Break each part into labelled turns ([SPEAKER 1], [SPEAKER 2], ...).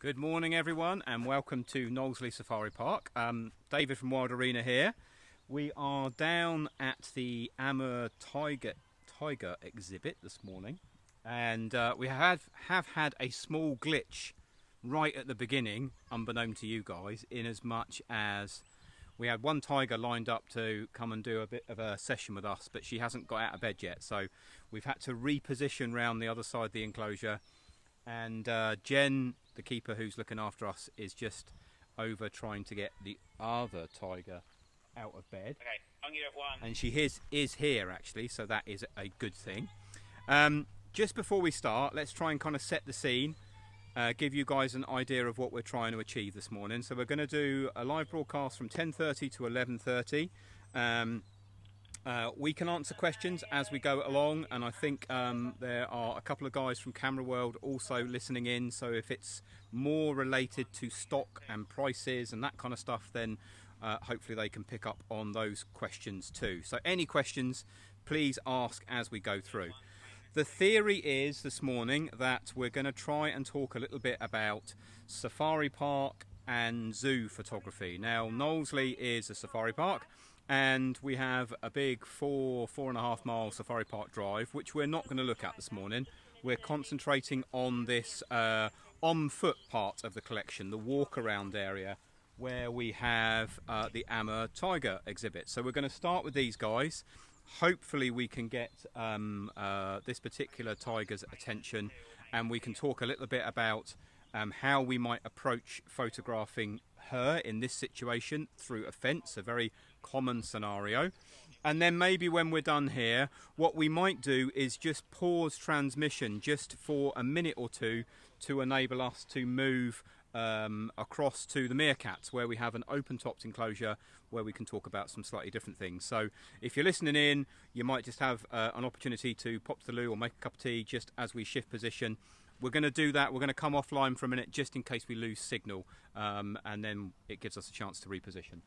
[SPEAKER 1] Good morning everyone and welcome to Knowsley Safari Park. David from Wild Arena here. We are down at the Amur tiger exhibit this morning, and we have had a small glitch right at the beginning, unbeknown to you guys, in as much as we had one tiger lined up to come and do a bit of a session with us, but she hasn't got out of bed yet, so we've had to reposition round the other side of the enclosure. And Jen, the keeper who's looking after us, is just over trying to get the other tiger out of bed.
[SPEAKER 2] Okay, I'm gonna get one.
[SPEAKER 1] And she is here actually, so that is a good thing. Just before we start, let's try and kind of set the scene, give you guys an idea of what we're trying to achieve this morning. So we're going to do a live broadcast from 10:30 to 11:30. We can answer questions as we go along, and I think there are a couple of guys from Camera World also listening in, so if it's more related to stock and prices and that kind of stuff, then hopefully they can pick up on those questions too. So any questions, please ask as we go through. The theory is this morning that we're going to try and talk a little bit about safari park and zoo photography. Now, Knowsley is a safari park, and we have a big 4.5 mile safari park drive, which we're not going to look at this morning. We're concentrating on this on foot part of the collection, the walk around area, where we have the Amur tiger exhibit. So we're going to start with these guys. Hopefully we can get this particular tiger's attention, and we can talk a little bit about how we might approach photographing her in this situation through a fence, a very common scenario. And then maybe when we're done here, what we might do is just pause transmission just for a minute or two to enable us to move across to the meerkats, where we have an open-topped enclosure where we can talk about some slightly different things. So if you're listening in, you might just have an opportunity to pop to the loo or make a cup of tea just as we shift position. We're going to do that. We're going to come offline for a minute just in case we lose signal, and then it gives us a chance to reposition.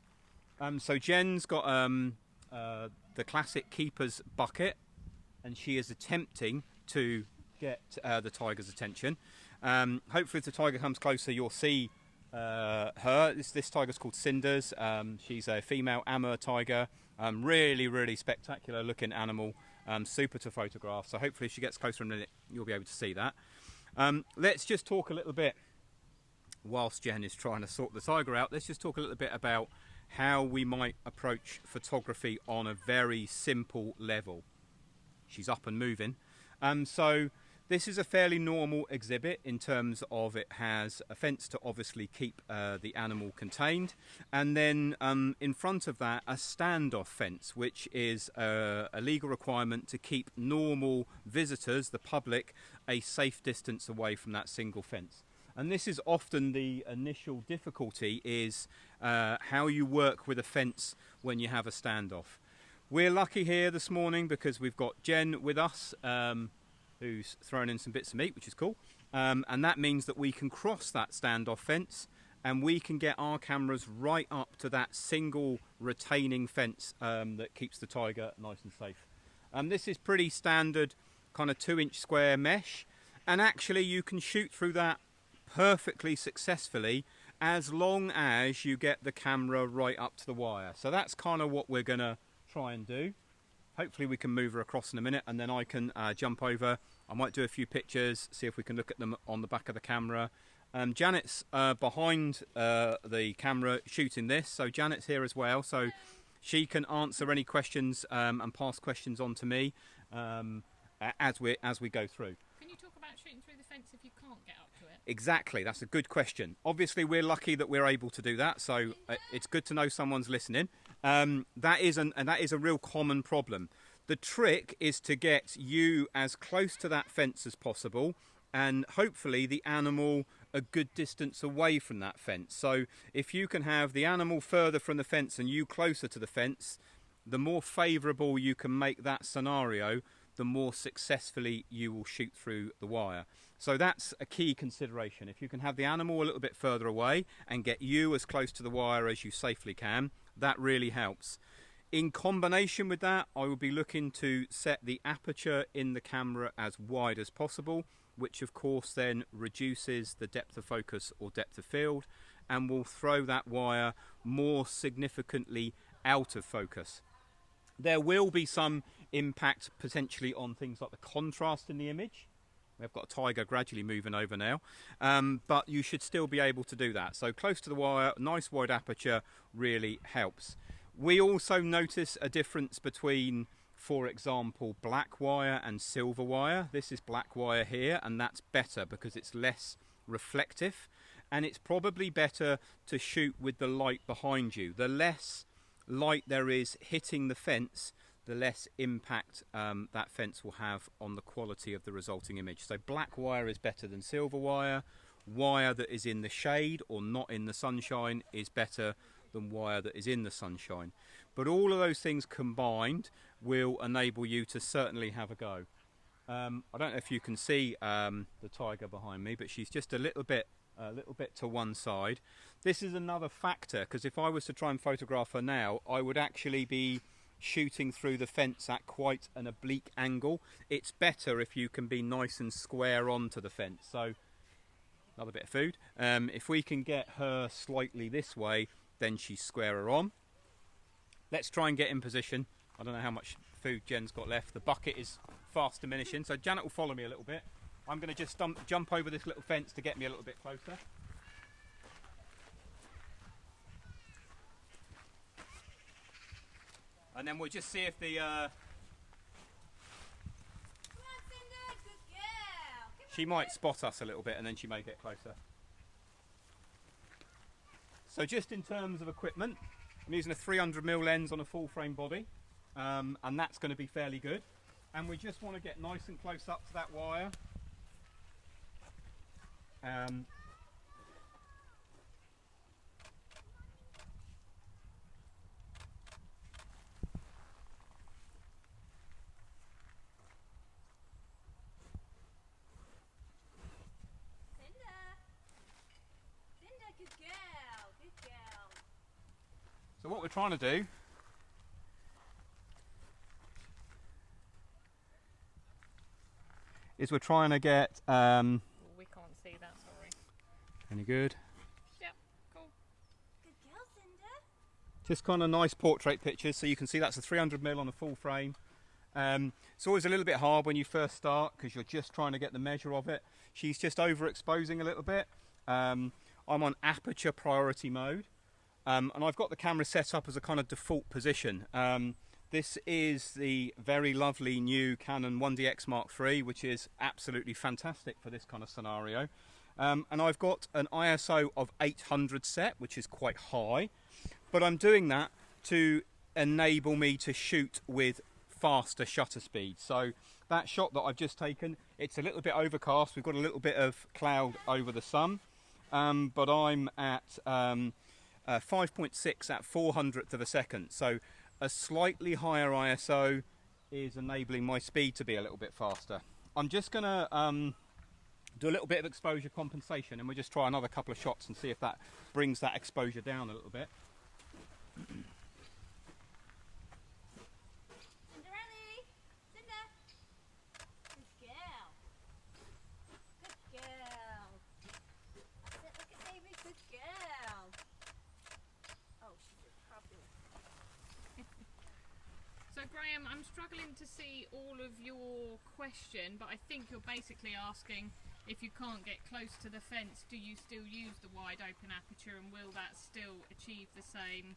[SPEAKER 1] So Jen's got the classic keeper's bucket, and she is attempting to get the tiger's attention. Hopefully if the tiger comes closer, you'll see her. This tiger's called Cinders. She's a female Amur tiger. Really spectacular looking animal, super to photograph. So hopefully if she gets closer in a minute, you'll be able to see that. Let's just talk a little bit, whilst Jen is trying to sort the tiger out, let's just talk a little bit about how we might approach photography on a very simple level. She's up and moving. So this is a fairly normal exhibit in terms of it has a fence to obviously keep the animal contained, and then in front of that a standoff fence, which is a legal requirement to keep normal visitors, the public, a safe distance away from that single fence. And this is often the initial difficulty, is how you work with a fence when you have a standoff. We're lucky here this morning because we've got Jen with us, who's thrown in some bits of meat, which is cool. And that means that we can cross that standoff fence and we can get our cameras right up to that single retaining fence that keeps the tiger nice and safe. This is pretty standard kind of 2-inch square mesh, and actually you can shoot through that perfectly successfully as long as you get the camera right up to the wire. So that's kind of what we're going to try and do. Hopefully we can move her across in a minute, and then I can jump over. I might do a few pictures, see if we can look at them on the back of the camera. Janet's behind the camera shooting this, so Janet's here as well, so she can answer any questions and pass questions on to me as we go through.
[SPEAKER 3] Can you talk about shooting through the fence if you can't get up to it?
[SPEAKER 1] Exactly, that's a good question. Obviously we're lucky that we're able to do that, so it's good to know someone's listening. That is a real common problem. The trick is to get you as close to that fence as possible, and hopefully the animal a good distance away from that fence. So if you can have the animal further from the fence and you closer to the fence, the more favourable you can make that scenario, the more successfully you will shoot through the wire. So that's a key consideration. If you can have the animal a little bit further away and get you as close to the wire as you safely can, that really helps. In combination with that, I will be looking to set the aperture in the camera as wide as possible. which of course then reduces the depth of focus or depth of field and will throw that wire more significantly out of focus. There will be some impact potentially on things like the contrast in the image. We've got a tiger gradually moving over now, but you should still be able to do that. So close to the wire, nice wide aperture really helps. We also notice a difference between, for example, black wire and silver wire. This is black wire here, and that's better because it's less reflective, and it's probably better to shoot with the light behind you. The less light there is hitting the fence, the less impact that fence will have on the quality of the resulting image. So black wire is better than silver wire. Wire that is in the shade or not in the sunshine is better than wire that is in the sunshine. But all of those things combined will enable you to certainly have a go. I don't know if you can see the tiger behind me, but she's just a little bit to one side. This is another factor, because if I was to try and photograph her now, I would actually be shooting through the fence at quite an oblique angle. It's better if you can be nice and square onto the fence. So another bit of food. If we can get her slightly this way, then she's squarer on. Let's try and get in position. I don't know how much food Jen's got left. The bucket is fast diminishing, so Janet will follow me a little bit. I'm going to just jump over this little fence to get me a little bit closer. And then we'll just see if the... She might spot us a little bit and then she may get closer. So just in terms of equipment, I'm using a 300mm lens on a full frame body, and that's going to be fairly good. And we just want to get nice and close up to that wire. So what we're trying to do is we're trying to get...
[SPEAKER 3] we can't see that, sorry.
[SPEAKER 1] Any good?
[SPEAKER 3] Yep, cool.
[SPEAKER 2] Good girl, Cinder.
[SPEAKER 1] Just kind of nice portrait pictures, so you can see that's a 300mm on a full frame. It's always a little bit hard when you first start because you're just trying to get the measure of it. She's just overexposing a little bit. I'm on aperture priority mode. And I've got the camera set up as a kind of default position. This is the very lovely new Canon 1DX Mark III, which is absolutely fantastic for this kind of scenario. And I've got an ISO of 800 set, which is quite high. But I'm doing that to enable me to shoot with faster shutter speed. So that shot that I've just taken, it's a little bit overcast. We've got a little bit of cloud over the sun. But I'm at 5.6 at 400th of a second, so a slightly higher ISO is enabling my speed to be a little bit faster. I'm just going to do a little bit of exposure compensation, and we'll just try another couple of shots and see if that brings that exposure down a little bit.
[SPEAKER 2] Cinderelli! Cinder! Good girl. Good girl. That's it, look at baby, good girl. Oh, she did fabulous.
[SPEAKER 3] So Graham, I'm struggling to see all of your question, but I think you're basically asking, if you can't get close to the fence, do you still use the wide open aperture, and will that still achieve the same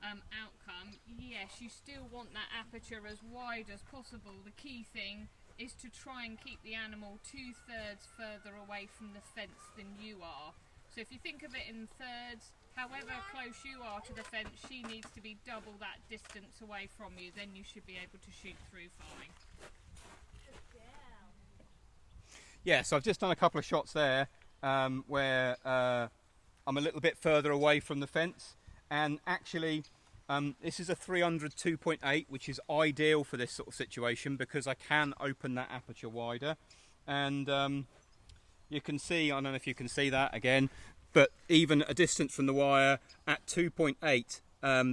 [SPEAKER 3] outcome? Yes, you still want that aperture as wide as possible. The key thing is to try and keep the animal 2/3 further away from the fence than you are. So if you think of it in thirds, however close you are to the fence, she needs to be double that distance away from you, then you should be able to shoot through fine.
[SPEAKER 2] Good girl.
[SPEAKER 1] Yeah, so I've just done a couple of shots there where I'm a little bit further away from the fence, and actually this is a 300 2.8, which is ideal for this sort of situation because I can open that aperture wider, and you can see, I don't know if you can see that again, but even a distance from the wire at 2.8,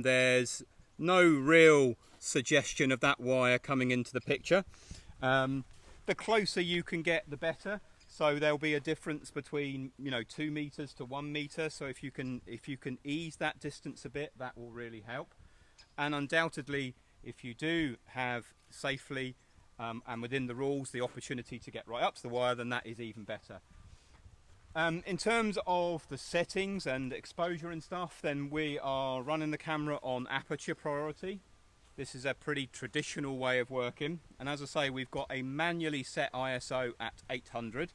[SPEAKER 1] there's no real suggestion of that wire coming into the picture. the closer you can get, the better. So there'll be a difference between 2 meters to 1 meter. So if you can ease that distance a bit, that will really help. And undoubtedly, if you do have safely and within the rules the opportunity to get right up to the wire, then that is even better. In terms of the settings and exposure and stuff, then we are running the camera on aperture priority. This is a pretty traditional way of working, and as I say, we've got a manually set ISO at 800.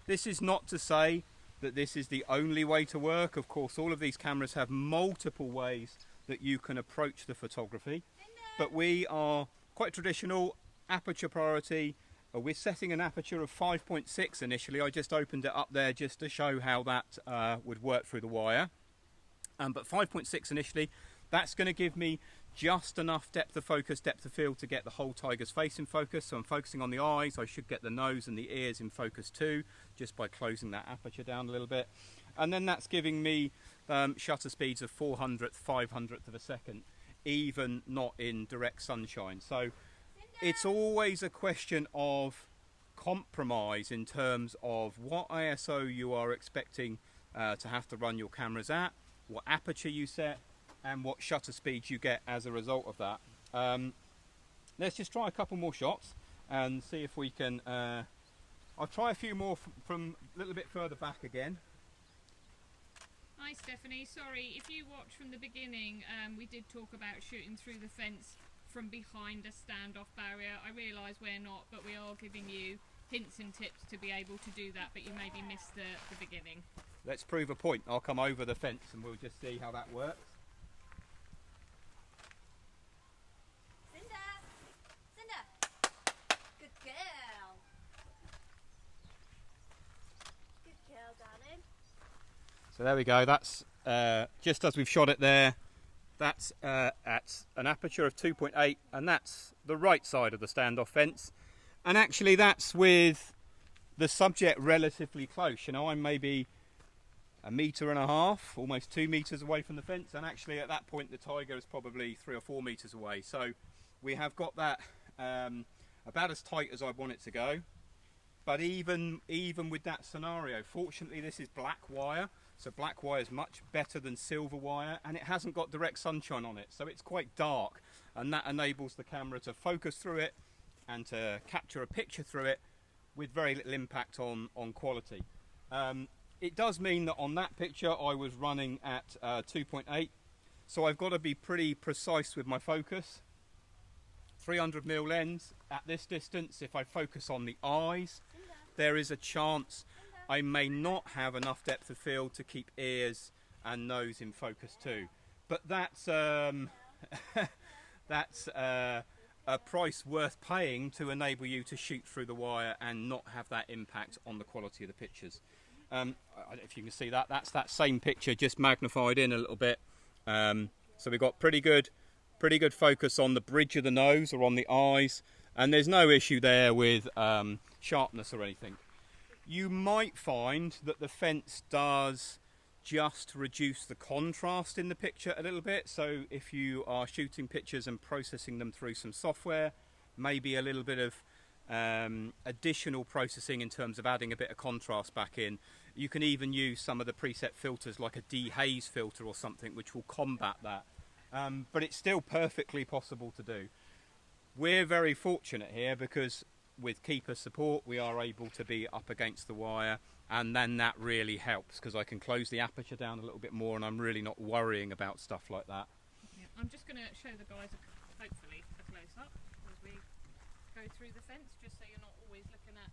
[SPEAKER 1] This is not to say that this is the only way to work. Of course, all of these cameras have multiple ways that you can approach the photography, but we are quite traditional, aperture priority. We're setting an aperture of 5.6 initially. I just opened it up there just to show how that would work through the wire. But 5.6 initially, that's going to give me just enough depth of focus, depth of field to get the whole tiger's face in focus. So I'm focusing on the eyes. I should get the nose and the ears in focus too, just by closing that aperture down a little bit. And then that's giving me shutter speeds of 400th, 500th of a second, even not in direct sunshine. So it's always a question of compromise in terms of what ISO you are expecting to have to run your cameras at, what aperture you set, and what shutter speed you get as a result of that. Let's just try a couple more shots and see if we can... I'll try a few more from a little bit further back again.
[SPEAKER 3] Hi Stephanie, sorry, if you watch from the beginning, we did talk about shooting through the fence from behind a standoff barrier. I realise we're not, but we are giving you hints and tips to be able to do that, but you maybe missed the beginning.
[SPEAKER 1] Let's prove a point. I'll come over the fence and we'll just see how that works.
[SPEAKER 2] Good girl. Good girl, darling.
[SPEAKER 1] So there we go, that's just as we've shot it there. That's at an aperture of 2.8, and that's the right side of the standoff fence. And actually that's with the subject relatively close. I'm maybe 1.5 meters, almost 2 meters away from the fence, and actually at that point the tiger is probably 3 or 4 meters away. So we have got that about as tight as I want it to go. But even with that scenario, fortunately this is black wire. So black wire is much better than silver wire, and it hasn't got direct sunshine on it, so it's quite dark, and that enables the camera to focus through it and to capture a picture through it with very little impact on quality. It does mean that on that picture I was running at 2.8, so I've got to be pretty precise with my focus. 300mm lens at this distance, if I focus on the eyes, there is a chance I may not have enough depth of field to keep ears and nose in focus too. But that's that's a price worth paying to enable you to shoot through the wire and not have that impact on the quality of the pictures. If you can see that, that's that same picture just magnified in a little bit. So we've got pretty good focus on the bridge of the nose or on the eyes, and there's no issue there with sharpness or anything. You might find that the fence does just reduce the contrast in the picture a little bit. So if you are shooting pictures and processing them through some software, maybe a little bit of additional processing in terms of adding a bit of contrast back in. You can even use some of the preset filters like a dehaze filter or something, which will combat that. But it's still perfectly possible to do. We're very fortunate here because with keeper support we are able to be up against the wire, and then that really helps because I can close the aperture down a little bit more and I'm really not worrying about stuff like that.
[SPEAKER 3] Yeah, I'm just going to show the guys hopefully a close-up as we go through the fence, just so you're not always looking at...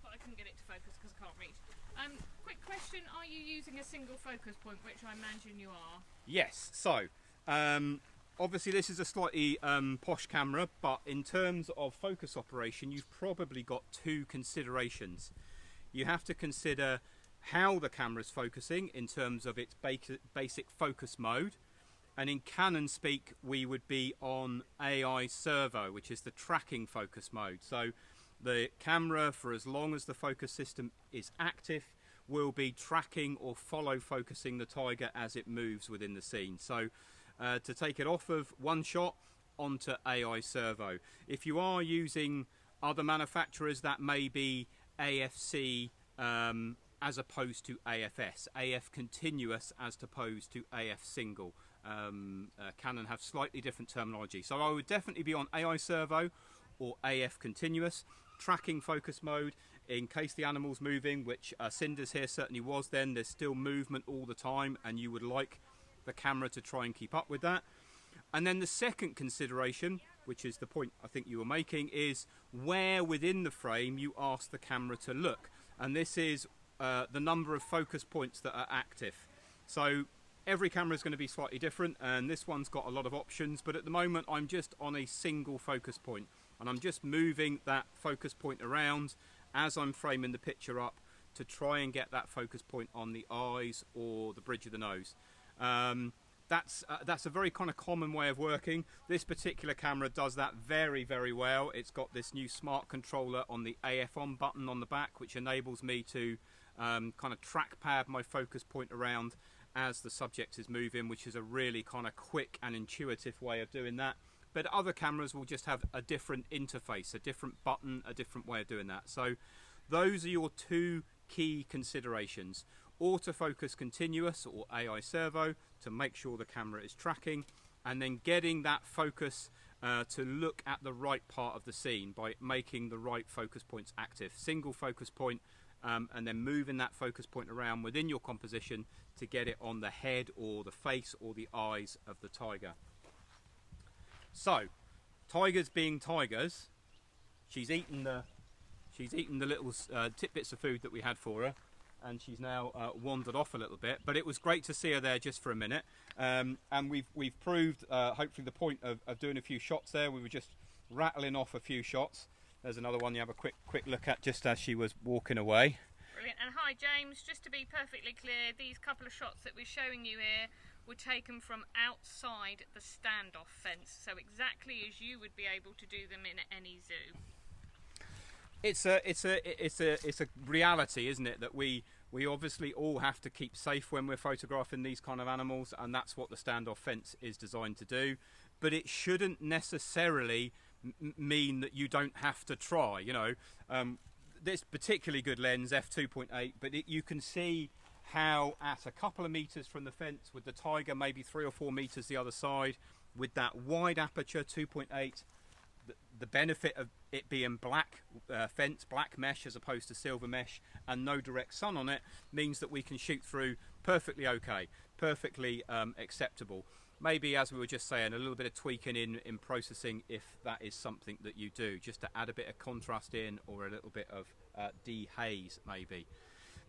[SPEAKER 3] But I couldn't get it to focus because I can't reach. Quick question, are you using a single focus point, which I imagine you are?
[SPEAKER 1] Yes, so obviously this is a slightly posh camera, but in terms of focus operation you've probably got two considerations. You have to consider how the camera's focusing in terms of its basic focus mode, and in Canon speak we would be on AI servo, which is the tracking focus mode. So the camera, for as long as the focus system is active, will be tracking or follow focusing the tiger as it moves within the scene. So to take it off of one shot onto AI servo. If you are using other manufacturers, that may be AFC as opposed to AFS, AF continuous as opposed to AF single. Canon have slightly different terminology, so I would definitely be on AI servo or AF continuous. Tracking focus mode in case the animal's moving, which Cinder's here certainly was then. There's still movement all the time, and you would like the camera to try and keep up with that. And then the second consideration, which is the point I think you were making, is where within the frame you ask the camera to look. And this is the number of focus points that are active. So every camera is going to be slightly different, and this one's got a lot of options, but at the moment I'm just on a single focus point, and I'm just moving that focus point around as I'm framing the picture up to try and get that focus point on the eyes or the bridge of the nose. That's a very kind of common way of working. This particular camera does that very, very well. It's got this new smart controller on the AF on button on the back, which enables me to kind of trackpad my focus point around as the subject is moving, which is a really kind of quick and intuitive way of doing that. But other cameras will just have a different interface, a different button, a different way of doing that. So those are your two key considerations: autofocus continuous or AI servo to make sure the camera is tracking, and then getting that focus to look at the right part of the scene by making the right focus points active. Single focus point, and then moving that focus point around within your composition to get it on the head or the face or the eyes of the tiger. So, tigers being tigers, she's eaten the little tidbits of food that we had for her, and she's now wandered off a little bit. But it was great to see her there just for a minute, and we've proved hopefully the point of doing a few shots there. We were just rattling off a few shots. There's another one you have a quick look at just as she was walking away.
[SPEAKER 3] Brilliant. And hi James, just to be perfectly clear, these couple of shots that we're showing you here were taken from outside the standoff fence, so exactly as you would be able to do them in any zoo.
[SPEAKER 1] It's a reality, isn't it, that we obviously all have to keep safe when we're photographing these kind of animals, and that's what the standoff fence is designed to do. But it shouldn't necessarily mean that you don't have to try. You know, this particularly good lens, f2.8, but you can see how at a couple of meters from the fence, with the tiger maybe 3 or 4 meters the other side, with that wide aperture 2.8, the benefit of it being black fence, black mesh as opposed to silver mesh, and no direct sun on it, means that we can shoot through perfectly okay, perfectly acceptable. Maybe, as we were just saying, a little bit of tweaking in processing if that is something that you do, just to add a bit of contrast in, or a little bit of dehaze maybe.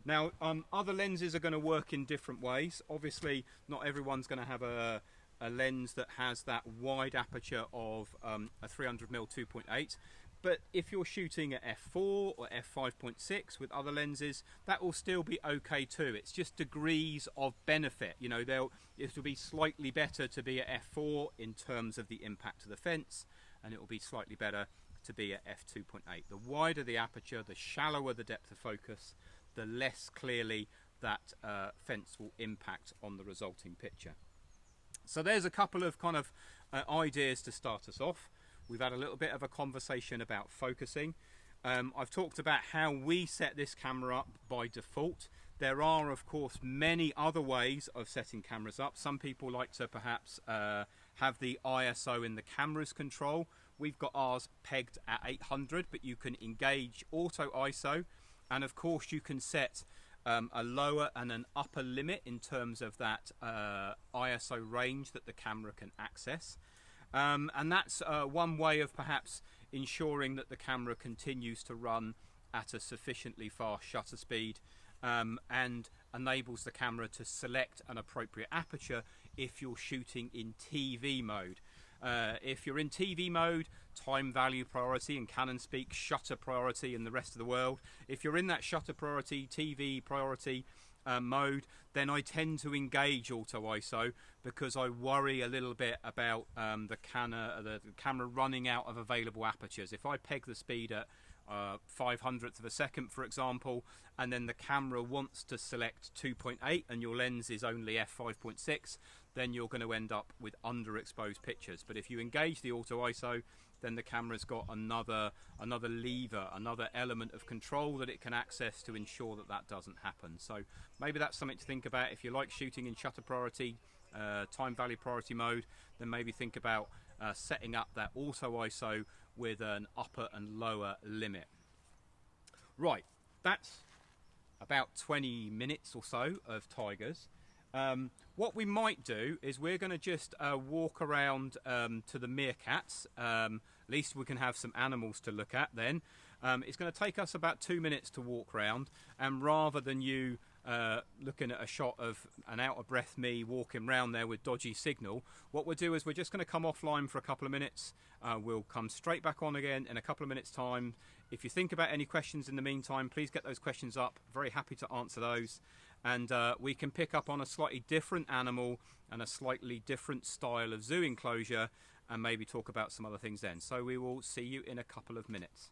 [SPEAKER 1] Now, other lenses are going to work in different ways. Obviously, not everyone's going to have a lens that has that wide aperture of a 300mm 2.8. But if you're shooting at f4 or f5.6 with other lenses, that will still be okay too. It's just degrees of benefit. You know, it will be slightly better to be at f4 in terms of the impact to the fence, and it will be slightly better to be at f2.8. The wider the aperture, the shallower the depth of focus, the less clearly that fence will impact on the resulting picture. So there's a couple of kind of ideas to start us off. We've had a little bit of a conversation about focusing. I've talked about how we set this camera up by default. There are, of course, many other ways of setting cameras up. Some people like to perhaps have the ISO in the camera's control. We've got ours pegged at 800, but you can engage auto ISO. And of course you can set a lower and an upper limit in terms of that ISO range that the camera can access. And that's one way of perhaps ensuring that the camera continues to run at a sufficiently fast shutter speed, and enables the camera to select an appropriate aperture if you're shooting in TV mode. If you're in TV mode, time value priority, and Canon speak shutter priority in the rest of the world. If you're in that shutter priority, TV priority, mode, then I tend to engage auto ISO because I worry a little bit about the camera running out of available apertures. If I peg the speed at 500th of a second, for example, and then the camera wants to select 2.8 and your lens is only f5.6, then you're going to end up with underexposed pictures. But if you engage the auto ISO, then the camera's got another lever, another element of control that it can access to ensure that that doesn't happen. So maybe that's something to think about. If you like shooting in shutter priority, time value priority mode, then maybe think about setting up that auto ISO with an upper and lower limit. Right, that's about 20 minutes or so of tigers. What we might do is we're going to just walk around to the meerkats. At least we can have some animals to look at then. It's going to take us about 2 minutes to walk around, and rather than you looking at a shot of an out of breath me walking around there with dodgy signal, what we'll do is we're just going to come offline for a couple of minutes. We'll come straight back on again in a couple of minutes time. If you think about any questions in the meantime, please get those questions up. Very happy to answer those. And we can pick up on a slightly different animal and a slightly different style of zoo enclosure and maybe talk about some other things then. So we will see you in a couple of minutes.